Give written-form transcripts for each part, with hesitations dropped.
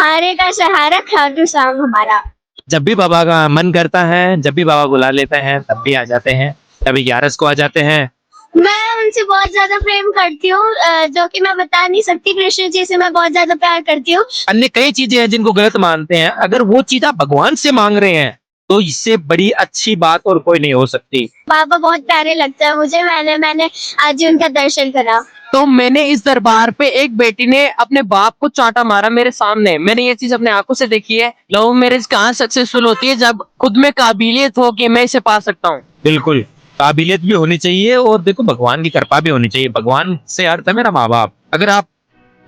हारे का सहारा खाटू श्याम हमारा। जब भी बाबा का मन करता है, जब भी बाबा बुला लेते हैं तब भी आ जाते हैं, कभी 11 को आ जाते हैं। मैं उनसे बहुत ज्यादा प्रेम करती हूँ, जो कि मैं बता नहीं सकती। कृष्ण जी से मैं बहुत ज्यादा प्यार करती हूँ। अन्य कई चीजें हैं जिनको गलत मानते हैं, अगर वो चीज आप भगवान से मांग रहे हैं तो इससे बड़ी अच्छी बात और कोई नहीं हो सकती। बाबा बहुत प्यारे लगता है मुझे। मैंने मैंने आज ही उनका दर्शन करा। तो मैंने इस दरबार पे एक बेटी ने अपने बाप को चांटा मारा मेरे सामने। मैंने ये चीज अपने आंखों से देखी है। लव मैरिज कहाँ सक्सेसफुल होती है? जब खुद में काबिलियत हो कि मैं इसे पा सकता हूँ। बिल्कुल, काबिलियत भी होनी चाहिए और देखो भगवान की कृपा भी होनी चाहिए। भगवान से अर्थ है मेरा माँ बाप। अगर आप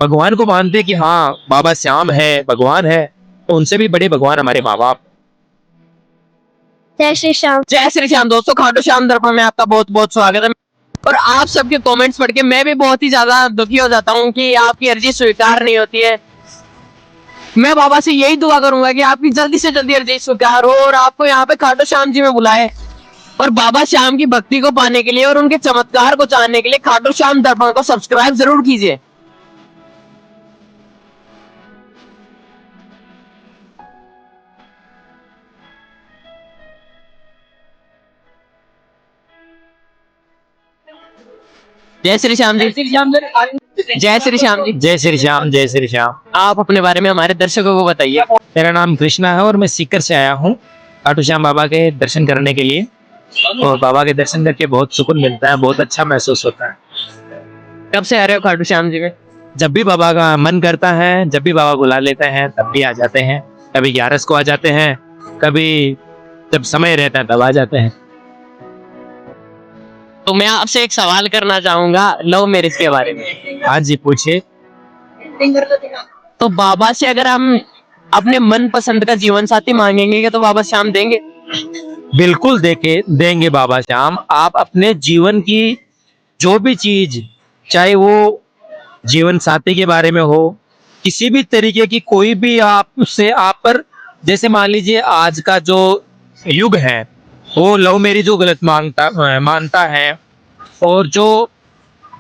भगवान को मानते कि हाँ बाबा श्याम है, भगवान है, तो उनसे भी बड़े भगवान हमारे माँ बाप। जय श्री श्याम। जय श्री श्याम। दोस्तों, खाटू श्याम दरबार में आपका बहुत बहुत स्वागत है। और आप सबके कमेंट्स पढ़ के मैं भी बहुत ही ज्यादा दुखी हो जाता हूँ कि आपकी अर्जी स्वीकार नहीं होती है। मैं बाबा से यही दुआ करूंगा कि आपकी जल्दी से जल्दी अर्जी स्वीकार हो और आपको यहाँ पे खाटू श्याम जी में बुलाए। और बाबा श्याम की भक्ति को पाने के लिए और उनके चमत्कार को जानने के लिए खाटू श्याम दर्पण को सब्सक्राइब जरूर कीजिए। जय श्री श्याम जी। जय श्री श्याम जी। जय श्री श्याम, जय श्री श्याम। आप अपने बारे में हमारे दर्शकों को बताइए। मेरा नाम कृष्णा है और मैं सीकर से आया हूँ खाटू श्याम बाबा के दर्शन करने के लिए। और बाबा के दर्शन करके बहुत सुकून मिलता है, बहुत अच्छा महसूस होता है। कब से आ रहे हो खाटू श्याम जी में? जब भी बाबा का मन करता है, जब भी बाबा बुला लेते हैं तब भी आ जाते हैं। कभी 11 को आ जाते हैं, कभी जब समय रहता है तब आ जाते हैं। तो मैं आपसे एक सवाल करना चाहूंगा लव मैरिज के बारे में। हाँ जी, पूछिए। तो बाबा से अगर हम अपने मन पसंद का जीवन साथी मांगेंगे तो बाबा श्याम देंगे? बिल्कुल देंगे बाबा श्याम। आप अपने जीवन की जो भी चीज, चाहे वो जीवन साथी के बारे में हो, किसी भी तरीके की कोई भी आपसे आप पर, जैसे मान लीजिए आज का जो युग है वो लव मैरिज जो गलत मानता है और जो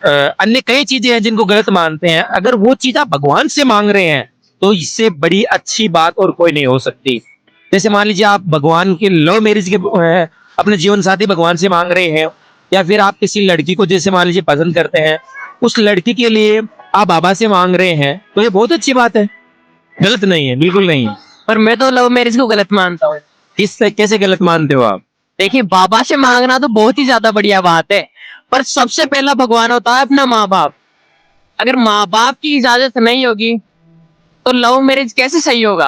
अन्य कई चीजें हैं जिनको गलत मानते हैं, अगर वो चीज आप भगवान से मांग रहे हैं तो इससे बड़ी अच्छी बात और कोई नहीं हो सकती। जैसे मान लीजिए आप भगवान के लव मैरिज के अपने जीवन साथी भगवान से मांग रहे हैं, या फिर आप किसी लड़की को जैसे मान लीजिए पसंद करते हैं, उस लड़की के लिए आप बाबा से मांग रहे हैं, तो ये बहुत अच्छी बात है, गलत नहीं है, बिल्कुल नहीं है। पर मैं तो लव मैरिज को गलत मानता हूँ। कैसे गलत मानते हो आप? देखिए, बाबा से मांगना तो बहुत ही ज्यादा बढ़िया बात है, पर सबसे पहला भगवान होता है अपना माँ बाप। अगर माँ बाप की इजाजत नहीं होगी तो लव मैरिज कैसे सही होगा?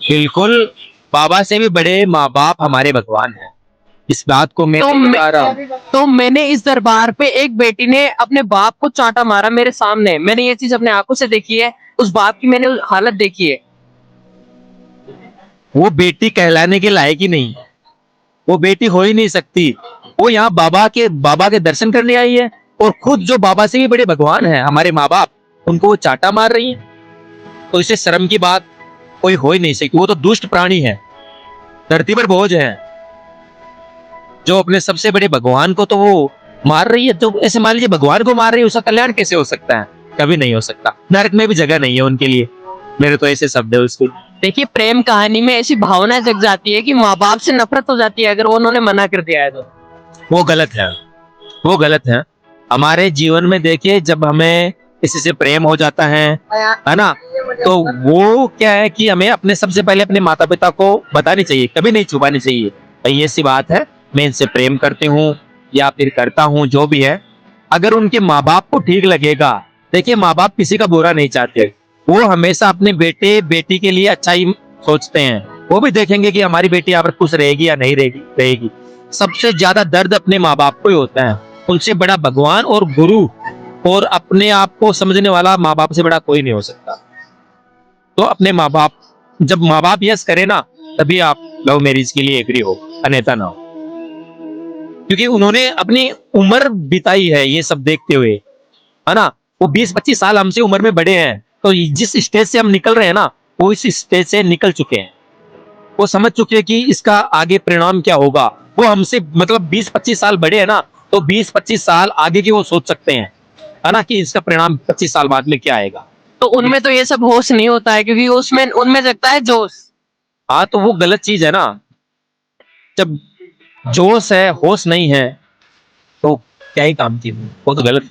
बिल्कुल, बाबा से भी बड़े माँ बाप हमारे भगवान हैं। इस बात को मैं बता रहा हूँ। तो मैंने इस दरबार पे एक बेटी ने अपने बाप को चांटा मारा मेरे सामने। मैंने ये चीज अपने आंखों से देखी है। उस बाप की मैंने हालत देखी है। वो बेटी कहलाने के लायक ही नहीं, वो बेटी हो ही नहीं सकती। वो यहाँ बाबा के दर्शन करने आई है और खुद जो बाबा से भी बड़े भगवान हैं हमारे माँ बाप, उनको वो चाटा मार रही है, तो इससे शर्म की बात कोई हो ही नहीं सकती। वो तो दुष्ट प्राणी है, धरती पर बोझ है, जो अपने सबसे बड़े भगवान को तो वो मार रही है। तो ऐसे मान लीजिए भगवान को मार रही है, उसका कल्याण कैसे हो सकता है? कभी नहीं हो सकता। नरक में भी जगह नहीं है उनके लिए। मेरे तो ऐसे शब्द है उसको। देखिए, प्रेम कहानी में ऐसी भावना जग जाती है कि माँ बाप से नफरत हो जाती है अगर उन्होंने मना कर दिया है तो। वो गलत है, वो गलत है। हमारे जीवन में देखिए, जब हमें किसी से प्रेम हो जाता है ना, तो वो क्या है कि हमें अपने सबसे पहले अपने माता पिता को बतानी चाहिए, कभी नहीं छुपानी चाहिए। भाई ये सी बात है, मैं इनसे प्रेम करती हूँ या फिर करता हूँ, जो भी है। अगर उनके माँ बाप को ठीक लगेगा, देखिए माँ बाप किसी का बुरा नहीं चाहते, वो हमेशा अपने बेटे बेटी के लिए अच्छा ही सोचते हैं। वो भी देखेंगे कि हमारी बेटी यहाँ पर खुश रहेगी या नहीं रहेगी। सबसे ज्यादा दर्द अपने माँ बाप को ही होता है। उनसे बड़ा भगवान और गुरु और अपने आप को समझने वाला माँ बाप से बड़ा कोई नहीं हो सकता। तो अपने माँ बाप, जब माँ बाप यस करे ना, तभी आप लव मैरिज के लिए एग्री हो, अन्यथा ना हो। क्योंकि उन्होंने अपनी उम्र बिताई है ये सब देखते हुए, है ना। वो 20-25 साल हमसे उम्र में बड़े हैं, तो जिस स्टेज से हम निकल रहे हैं ना, वो इस स्टेज से निकल चुके हैं। वो समझ चुके हैं कि इसका आगे परिणाम क्या होगा। वो हमसे मतलब 20-25 साल बड़े हैं ना, तो 20-25 साल आगे की वो सोच सकते हैं, है ना, कि इसका परिणाम 25 साल बाद में क्या आएगा। तो उनमें तो ये सब होश नहीं होता है, क्योंकि उसमें उनमें जगता है जोश। हाँ, तो वो गलत चीज है ना। जब जोश है, होश नहीं है, तो क्या ही काम की वो तो गलत।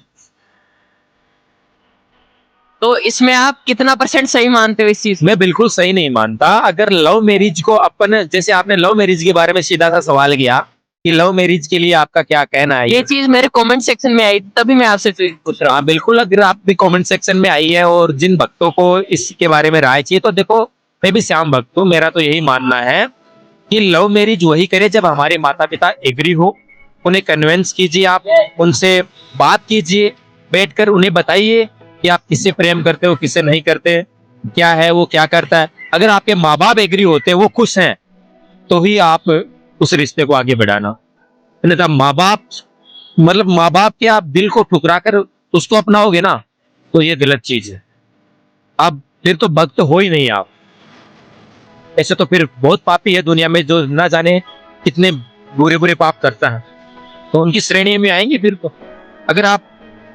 तो इसमें आप कितना % सही मानते हो इस चीज? मैं बिल्कुल सही नहीं मानता। अगर लव मैरिज को अपन, जैसे आपने लव मैरिज के बारे में सीधा सा सवाल किया कि लव मैरिज के लिए आपका क्या कहना है, ये चीज मेरे कमेंट सेक्शन में आई, तभी मैं आपसे पूछ रहा हूँ। हाँ बिल्कुल, अगर आप भी कमेंट सेक्शन में आई है और जिन भक्तों को इसके बारे में राय चाहिए, तो देखो मैं भी श्याम भक्त हूँ, मेरा तो यही मानना है कि लव मैरिज वही करे जब हमारे माता पिता एग्री हो। उन्हें कन्विंस कीजिए, आप उनसे बात कीजिए, बैठकर उन्हें बताइए कि आप किससे प्रेम करते हो, किससे नहीं करते, क्या है वो, क्या करता है। अगर आपके माँ बाप एग्री होते हैं, वो खुश हैं, तो ही आप उस रिश्ते को आगे बढ़ाना। अन्यथा माँ बाप, मतलब माँ बाप के आप दिल को ठुकरा कर उसको अपनाओगे ना, तो ये गलत चीज है। आप फिर तो भक्त हो ही नहीं आप। ऐसे तो फिर बहुत पापी है दुनिया में जो ना जाने कितने बुरे बुरे पाप करता है, तो उनकी श्रेणी में आएंगे फिर तो। अगर आप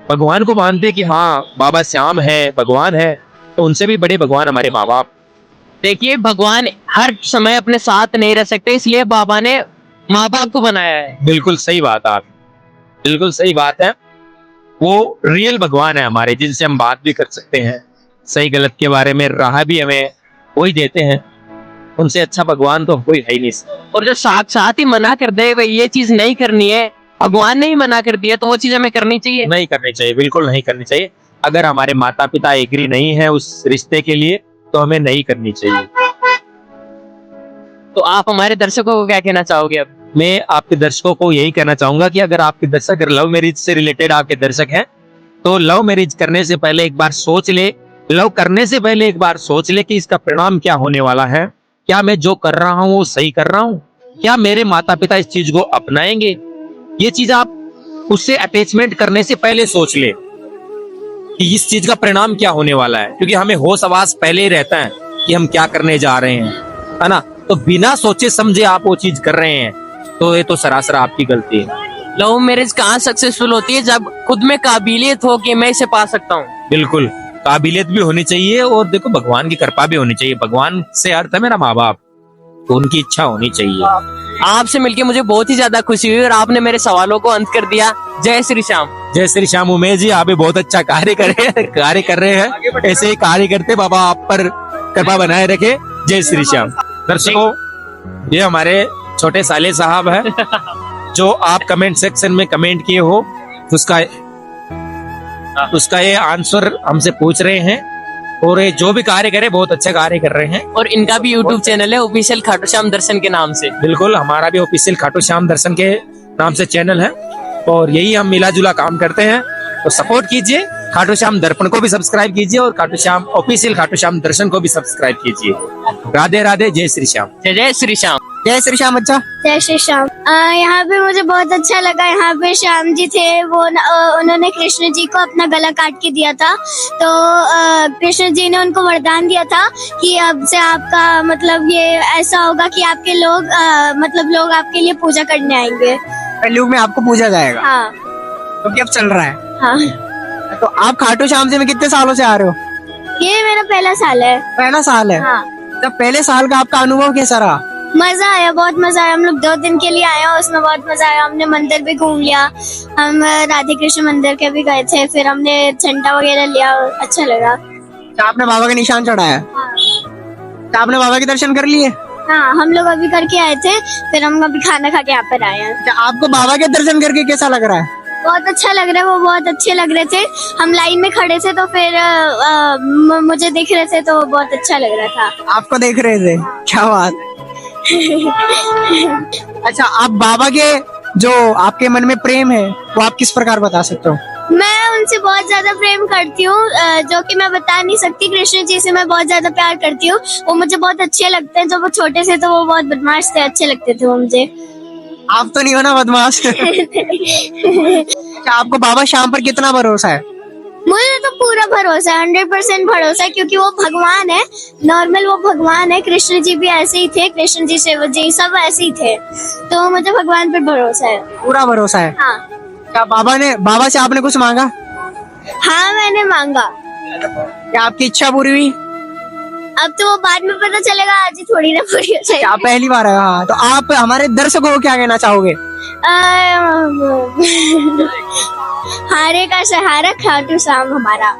भगवान को मानते कि हाँ बाबा श्याम है, भगवान है, तो उनसे भी बड़े भगवान हमारे माँ बाप। देखिए, भगवान हर समय अपने साथ नहीं रह सकते, इसलिए बाबा ने माँ बाप को बनाया है। बिल्कुल सही बात आप, बिल्कुल सही बात है। वो रियल भगवान है हमारे, जिनसे हम बात भी कर सकते हैं, सही गलत के बारे में राह भी हमें वही देते हैं। उनसे अच्छा भगवान तो कोई है ही नहीं। और जो साथ ही मना कर दे भाई ये चीज नहीं करनी है, भगवान ने ही मना कर दिया, तो वो चीज हमें करनी चाहिए? नहीं करनी चाहिए, बिल्कुल नहीं करनी चाहिए। अगर हमारे माता पिता एग्री नहीं है उस रिश्ते के लिए, तो हमें नहीं करनी चाहिए। तो आप हमारे दर्शकों को क्या कहना चाहोगे अब? मैं आपके दर्शकों को यही कहना चाहूंगा कि अगर आपके दर्शक, अगर लव मैरिज से रिलेटेड आपके दर्शक हैं, तो लव मैरिज करने से पहले एक बार सोच ले, लव करने से पहले एक बार सोच ले कि इसका परिणाम क्या होने वाला है। क्या मैं जो कर रहा हूँ वो सही कर रहा हूँ? क्या मेरे माता पिता इस चीज को अपनाएंगे? ये चीज आप उससे अटैचमेंट करने से पहले सोच ले कि इस चीज का परिणाम क्या होने वाला है, क्योंकि हमें होश आवास पहले ही रहता है कि हम क्या करने जा रहे हैं, है ना। तो बिना सोचे समझे आप वो चीज कर रहे हैं, तो ये तो सरासर आपकी गलती है। लव मैरिज कहाँ सक्सेसफुल होती है? जब खुद में काबिलियत हो कि मैं इसे पा सकता हूँ। बिल्कुल, काबिलियत भी होनी चाहिए, और देखो भगवान की कृपा भी होनी चाहिए। भगवान से अर्थ है मेरा माँ बाप, तो उनकी इच्छा होनी चाहिए। आपसे मिलके मुझे बहुत ही ज्यादा खुशी हुई और आपने मेरे सवालों को अंत कर दिया। जय श्री श्याम। जय श्री श्याम। उमेश जी, आप भी बहुत अच्छा कार्य कर रहे हैं। ऐसे ही कार्य करते, बाबा आप पर कृपा बनाए रखे। जय श्री श्याम। दर्शकों, ये हमारे छोटे साले साहब है, जो आप कमेंट सेक्शन में कमेंट किए हो, उसका ये आंसर हमसे पूछ रहे हैं, और ये जो भी कार्य करे बहुत अच्छे कार्य कर रहे हैं। और इनका भी यूट्यूब चैनल है ऑफिशियल खाटू श्याम दर्शन के नाम से। बिल्कुल, हमारा भी ऑफिशियल खाटू श्याम दर्शन के नाम से चैनल है, और यही हम मिला जुला काम करते हैं। तो सपोर्ट कीजिए, खाटू श्याम दर्पण को भी सब्सक्राइब कीजिए, और खाटू श्याम ऑफिशियल खाटू श्याम दर्शन को भी सब्सक्राइब कीजिए। राधे राधे, जय श्री श्याम। जय श्री श्याम। जय श्री श्याम। अच्छा, जय श्री श्याम। यहाँ पे मुझे बहुत अच्छा लगा। यहाँ पे श्याम जी थे, वो उन्होंने कृष्ण जी को अपना गला काट के दिया था। तो कृष्ण जी ने उनको वरदान दिया था कि अब से आपका मतलब ये ऐसा होगा कि आपके लोग मतलब लोग आपके लिए पूजा करने आएंगे। कलयुग में आपको पूजा जाएगा। हाँ क्योंकि अब चल रहा है। हाँ। तो आप खाटू श्याम जी में कितने सालों से आ रहे हो? ये मेरा पहला साल है। पहला साल है। हाँ। तो पहले साल का आपका अनुभव कैसा रहा? मजा आया, बहुत मजा आया। हम लोग 2 दिन के लिए आए और उसमें बहुत मजा आया। हमने मंदिर भी घूम लिया, हम राधे कृष्ण मंदिर के भी गए थे, फिर हमने झंडा वगैरह लिया, अच्छा लगा। तो आपने बाबा का निशान चढ़ाया? तो आपने बाबा के दर्शन कर लिए? हाँ, हम लोग अभी करके आए थे, फिर हम अभी खाना खा के यहाँ पर आए हैं। तो आपको बाबा के दर्शन करके कैसा लग रहा है? बहुत अच्छा लग रहा है, वो बहुत अच्छे लग रहे थे। हम लाइन में खड़े थे, तो फिर मुझे दिख रहे थे, तो बहुत अच्छा लग रहा था। आपको देख रहे थे? क्या बात। अच्छा, आप बाबा के जो आपके मन में प्रेम है वो आप किस प्रकार बता सकते हो? मैं उनसे बहुत ज्यादा प्रेम करती हूँ, जो कि मैं बता नहीं सकती। कृष्ण जी से मैं बहुत ज्यादा प्यार करती हूँ। वो मुझे बहुत अच्छे लगते हैं। जब वो छोटे से तो वो बहुत बदमाश थे, अच्छे लगते थे वो मुझे। आप तो नहीं हो ना बदमाश? अच्छा, आपको बाबा श्याम पर कितना भरोसा है? मुझे तो पूरा भरोसा है, 100% भरोसा है, क्योंकि वो भगवान है। नॉर्मल वो भगवान है। कृष्ण जी भी ऐसे ही थे, कृष्ण जी शिव जी सब ऐसे ही थे, तो मुझे भगवान पर भरोसा है। पूरा भरोसा है। हाँ। क्या बाबा से आपने कुछ मांगा? हाँ, मैंने मांगा। क्या आपकी इच्छा पूरी हुई? अब तो वो बाद में पता चलेगा, आज ही थोड़ी ना पूरी हो जाएगी। क्या पहली बार है? हाँ, तो आप हमारे दर्शकों को क्या कहना चाहोगे? हारे का सहारा खाटू श्याम हमारा।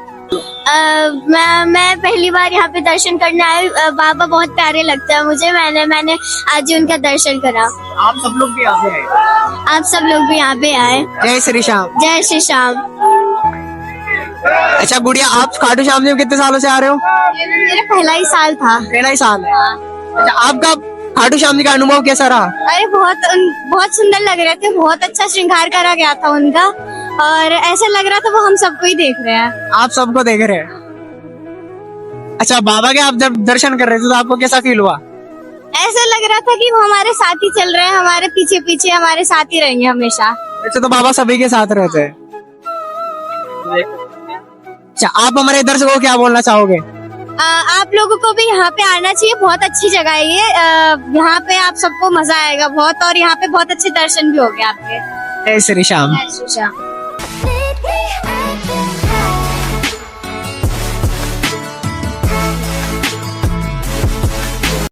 मैं पहली बार यहाँ पे दर्शन करने आई। बाबा बहुत प्यारे लगते हैं मुझे। मैंने आज ही उनका दर्शन करा। आप सब लोग भी यहाँ पे आए। आप सब लोग भी यहाँ पे आए। जय श्री श्याम। जय श्री श्याम। अच्छा गुड़िया, आप खाटू श्याम जी में कितने सालों से आ रहे हो? मेरा पहला ही साल था। पहला ही साल है। अच्छा, आपका खाटू श्याम जी का अनुभव कैसा रहा? अरे बहुत सुंदर लग रहे थे। बहुत अच्छा श्रृंगार करा गया था उनका, और ऐसा लग रहा था वो हम सबको ही देख रहे हैं। आप सबको देख रहे हैं। अच्छा, बाबा के आप जब दर्शन कर रहे थे तो आपको कैसा फील हुआ? ऐसा लग रहा था कि वो हमारे साथ ही चल रहे हैं, हमारे पीछे पीछे हमारे साथ ही रहेंगे हमेशा। वैसे तो बाबा सभी के साथ रहते हैं। अच्छा, आप हमारे दर्शकों को क्या बोलना चाहोगे? आप लोगों को भी यहाँ पे आना चाहिए। बहुत अच्छी जगह है ये। यहाँ पे आप सबको मजा आएगा बहुत, और यहाँ पे बहुत अच्छे दर्शन भी हो गए आपके। जय श्री श्याम। जय श्री श्याम।